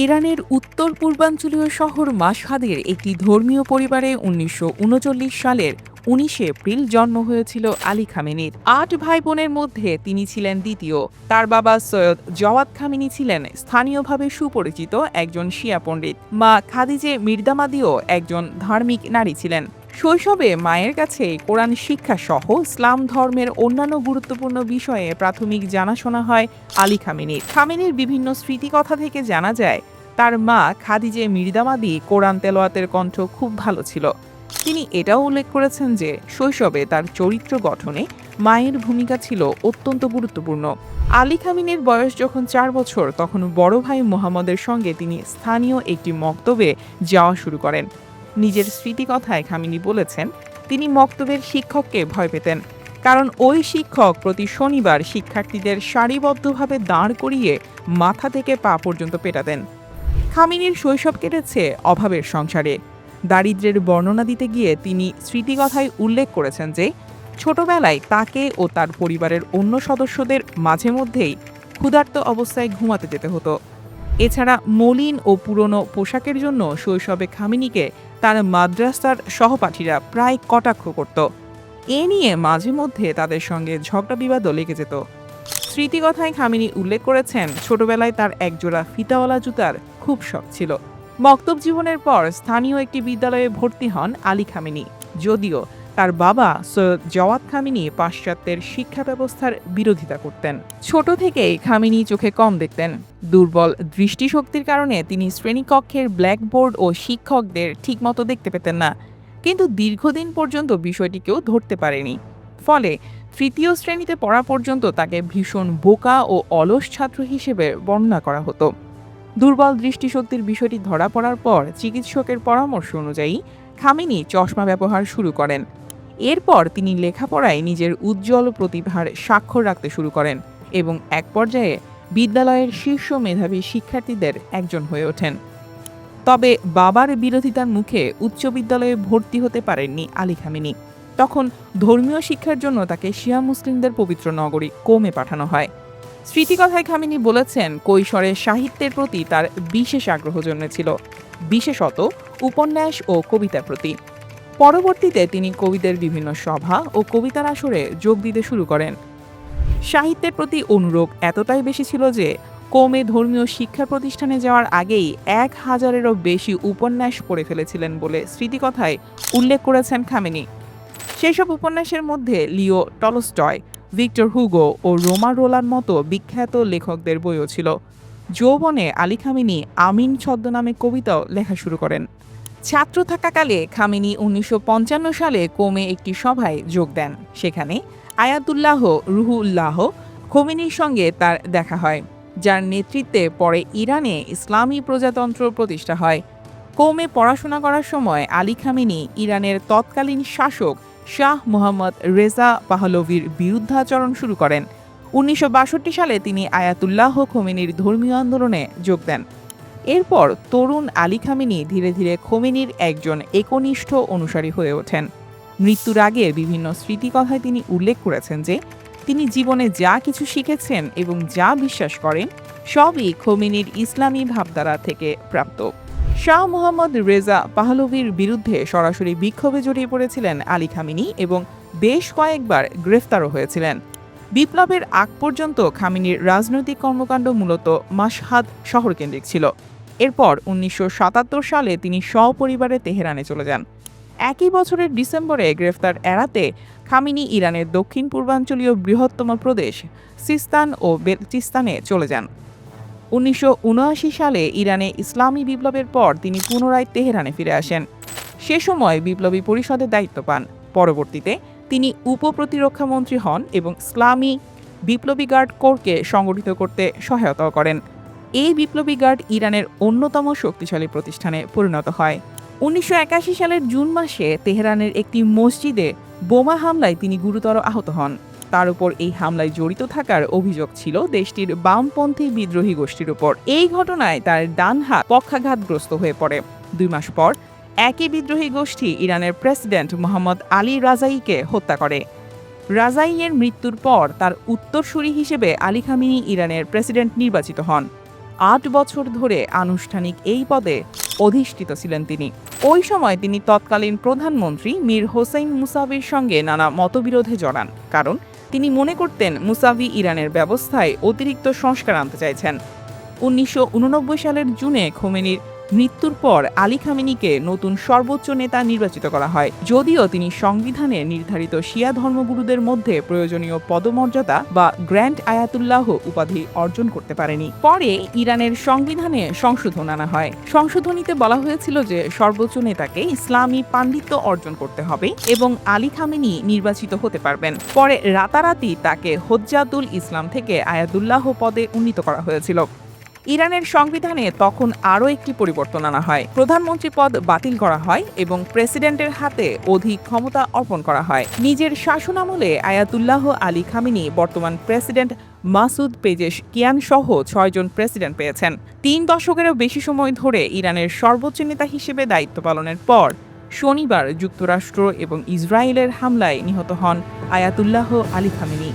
ইরানের উত্তর পূর্বাঞ্চলীয় শহর মাশহাদের একটি ধর্মীয় পরিবারে ১৯৩৯ সালের ১৯ এপ্রিল জন্ম হয়েছিল আলী খামেনির। ৮ ভাই বোনের মধ্যে তিনি ছিলেন দ্বিতীয়। তার বাবা সৈয়দ জওয়াদ খামেনি ছিলেন স্থানীয়ভাবে সুপরিচিত একজন শিয়া পণ্ডিত। মা খাদিজে মির্দামাদিও একজন ধার্মিক নারী ছিলেন। শৈশবে মায়ের কাছে কোরআন শিক্ষা সহ ইসলাম ধর্মের অন্যান্য গুরুত্বপূর্ণ বিষয়ে প্রাথমিক জানাশোনা হয় আলী খামেনির। খামেনির বিভিন্ন স্মৃতিকথা থেকে জানা যায় তার মা খাদিজে মির্দামাদি কোরআন তেলাওয়াতের কণ্ঠ খুব ভালো ছিল। তিনি এটাও উল্লেখ করেছেন যে শৈশবে তার চরিত্র গঠনে মায়ের ভূমিকা ছিল অত্যন্ত গুরুত্বপূর্ণ। আলী খামেনির বয়স যখন ৪ বছর তখন বড় ভাই মোহাম্মদের সঙ্গে তিনি স্থানীয় একটি মক্তবে যাওয়া শুরু করেন। নিজের স্মৃতিকথায় খামেনি বলেছেন, তিনি মক্তবের শিক্ষককে ভয় পেতেন, কারণ ওই শিক্ষক প্রতি শনিবার শিক্ষার্থীদের সারিবদ্ধভাবে দাঁড় করিয়ে মাথা থেকে পা পর্যন্ত পেটাতেন। খামেনির শৈশব কেটেছে অভাবের সংসারে। দারিদ্র্যের বর্ণনা দিতে গিয়ে তিনি স্মৃতিকথায় উল্লেখ করেছেন যে ছোটবেলায় তাকে ও তার পরিবারের অন্য সদস্যদের মাঝে মধ্যেই ক্ষুধার্ত অবস্থায় ঘুমাতে যেতে হতো। এছাড়া মলিন ও পুরনো পোশাকের জন্য শৈশবে খামেনিকে তার মাদ্রাসার সহপাঠীরা প্রায় কটাক্ষ করত। এ নিয়ে মাঝে মধ্যে তাদের সঙ্গে ঝগড়া বিবাদও লেগে যেত। স্মৃতিকথায় খামেনি উল্লেখ করেছেন, ছোটবেলায় তার একজোড়া ফিতাওয়ালা জুতার খুব শখ ছিল। মক্তব জীবনের পর স্থানীয় একটি বিদ্যালয়ে ভর্তি হন আলী খামেনি, যদিও তার বাবা সৈয়দ জওয়াদ খামেনি পাশ্চাত্যের শিক্ষা ব্যবস্থার বিরোধিতা করতেন। ছোট থেকেই খামেনি চোখে কম দেখতেন। দুর্বল দৃষ্টিশক্তির কারণে তিনি শ্রেণীকক্ষের ব্ল্যাকবোর্ড ও শিক্ষকদের ঠিকমতো দেখতে পেতেন না, কিন্তু দীর্ঘদিন পর্যন্ত বিষয়টিকেও ধরতে পারেনি। ফলে তৃতীয় শ্রেণীতে পড়া পর্যন্ত তাকে ভীষণ বোকা ও অলস ছাত্র হিসেবে বর্ণনা করা হতো। দুর্বল দৃষ্টিশক্তির বিষয়টি ধরা পড়ার পর চিকিৎসকের পরামর্শ অনুযায়ী খামেনি চশমা ব্যবহার শুরু করেন। এরপর তিনি লেখাপড়ায় নিজের উজ্জ্বল প্রতিভার স্বাক্ষর রাখতে শুরু করেন এবং এক পর্যায়ে বিদ্যালয়ের শীর্ষ মেধাবী শিক্ষার্থীদের একজন হয়ে ওঠেন। তবে বাবার বিরোধিতার মুখে উচ্চ বিদ্যালয়ে ভর্তি হতে পারেননি আলী খামেনি। তখন ধর্মীয় শিক্ষার জন্য তাকে শিয়া মুসলিমদের পবিত্র নগরী কোমে পাঠানো হয়। স্মৃতিকথায় খামেনি বলেছেন, কৈশোরে সাহিত্যের প্রতি তার বিশেষ আগ্রহ জন্মেছিল, বিশেষত উপন্যাস ও কবিতার প্রতি। পরবর্তীতে তিনি কবিদের বিভিন্ন সভা ও কবিতার আসরে যোগ দিতে শুরু করেন। সাহিত্যের প্রতি অনুরাগ এতটাই বেশি ছিল যে কোমে ধর্মীয় শিক্ষা প্রতিষ্ঠানে যাওয়ার আগেই ১,০০০-এরও বেশি উপন্যাস পড়ে ফেলেছিলেন বলে স্মৃতিকথায় উল্লেখ করেছেন খামেনি। সেসব উপন্যাসের মধ্যে লিও টলস্টয়, ভিক্টর হুগো ও রোমা রোলার মতো বিখ্যাত লেখকদের বইও ছিল। যৌবনে আলী খামেনি আমিন ছদ্মনামে কবিতাও লেখা শুরু করেন। ছাত্র থাকাকালে খামেনি ১৯৫৫ সালে কোমে একটি সভায় যোগ দেন। সেখানে আয়াতুল্লাহ রুহুল্লাহ খোমেনির সঙ্গে তার দেখা হয়, যার নেতৃত্বে পরে ইরানে ইসলামী প্রজাতন্ত্র প্রতিষ্ঠা হয়। কোমে পড়াশোনা করার সময় আলী খামেনি ইরানের তৎকালীন শাসক শাহ মোহাম্মদ রেজা পাহলভির বিরুদ্ধাচরণ শুরু করেন। ১৯৬২ সালে তিনি আয়াতুল্লাহ খোমেনির ধর্মীয় আন্দোলনে যোগ দেন। এরপর তরুণ আলী খামেনি ধীরে ধীরে খোমেনির একজন একনিষ্ঠ অনুসারী হয়ে ওঠেন। মৃত্যুর আগে বিভিন্ন স্মৃতিকথায় তিনি উল্লেখ করেছেন যে তিনি জীবনে যা কিছু শিখেছেন এবং যা বিশ্বাস করেন সবই খোমেনির ইসলামী ভাবধারা থেকে প্রাপ্ত। শাহ মোহাম্মদ রেজা পাহলভির বিরুদ্ধে সরাসরি বিক্ষোভে জড়িয়ে পড়েছিলেন আলী খামেনি এবং বেশ কয়েকবার গ্রেফতারও হয়েছিলেন। বিপ্লবের আগ পর্যন্ত খামেনির রাজনৈতিক কর্মকাণ্ড মূলত মাশহাদ শহরকেন্দ্রিক ছিল। এরপর ১৯৭৭ সালে তিনি সপরিবারে তেহরানে চলে যান। একই বছরের ডিসেম্বরে গ্রেফতার এড়াতে খামেনি ইরানের দক্ষিণ পূর্বাঞ্চলীয় বৃহত্তম প্রদেশ সিস্তান ও বেলচিস্তানে চলে যান। ১৯৭৯ সালে ইরানে ইসলামী বিপ্লবের পর তিনি পুনরায় তেহরানে ফিরে আসেন। সে সময় বিপ্লবী পরিষদের দায়িত্ব পান। পরবর্তীতে তিনি উপপ্রতিরক্ষা মন্ত্রী হন এবং ইসলামী বিপ্লবী গার্ড কোরকে সংগঠিত করতে সহায়তা করেন। এই বিপ্লবী গার্ড ইরানের অন্যতম শক্তিশালী প্রতিষ্ঠানে পরিণত হয়। ১৯৮১ সালের জুন মাসে তেহরানের একটি মসজিদে বোমা হামলায় তিনি গুরুতর আহত হন। তার উপর এই হামলায় জড়িত থাকার অভিযোগ ছিল দেশটির বামপন্থী বিদ্রোহী গোষ্ঠীর উপর। এই ঘটনায় তার ডান হাত পক্ষাঘাতগ্রস্ত হয়ে পড়ে। ২ মাস পর একই বিদ্রোহী গোষ্ঠী ইরানের প্রেসিডেন্ট মোহাম্মদ আলী রাজাইকে হত্যা করে। রাজাইয়ের মৃত্যুর পর তার উত্তরসূরি হিসেবে আলী খামেনি ইরানের প্রেসিডেন্ট নির্বাচিত হন। 8 বছর ধরে আনুষ্ঠানিক এই পদে অধিষ্ঠিত ছিলেন তিনি। ওই সময় তিনি তৎকালীন প্রধানমন্ত্রী মীর হোসেইন মুসাভির সঙ্গে নানা মতবিরোধে জড়ান, কারণ তিনি মনে করতেন মুসাভি ইরানের ব্যবস্থায় অতিরিক্ত সংস্কার আনতে চাইছেন। 1989 সালের জুনে খোমেনির মৃত্যুর পর আলী খামেনিকে নতুন সর্বোচ্চ নেতা নির্বাচিত করা হয়, যদিও তিনি সংবিধানে নির্ধারিত শিয়া ধর্মগুরুদের মধ্যে প্রয়োজনীয় পদমর্যাদা বা গ্র্যান্ড আয়াতুল্লাহ উপাধি অর্জন করতে পারেনি। পরে ইরানের সংবিধানে সংশোধন আনা হয়। সংশোধনীতে বলা হয়েছিল যে সর্বোচ্চ নেতাকে ইসলামী পাণ্ডিত্য অর্জন করতে হবে এবং আলী খামেনি নির্বাচিত হতে পারবেন। পরে রাতারাতি তাকে হোজ্জাতুল ইসলাম থেকে আয়াতুল্লাহ পদে উন্নীত করা হয়েছিল। ইরানের সংবিধানে তখন আরও একটি পরিবর্তন আনা হয়। প্রধানমন্ত্রী পদ বাতিল করা হয় এবং প্রেসিডেন্টের হাতে অধিক ক্ষমতা অর্পণ করা হয়। নিজের শাসনামলে আয়াতুল্লাহ আলী খামেনি বর্তমান প্রেসিডেন্ট মাসুদ পেজেশকিয়ান সহ 6 জন প্রেসিডেন্ট পেয়েছেন। 3 দশকেরও বেশি সময় ধরে ইরানের সর্বোচ্চ নেতা হিসেবে দায়িত্ব পালনের পর শনিবার যুক্তরাষ্ট্র এবং ইসরায়েলের হামলায় নিহত হন আয়াতুল্লাহ আলী খামেনি।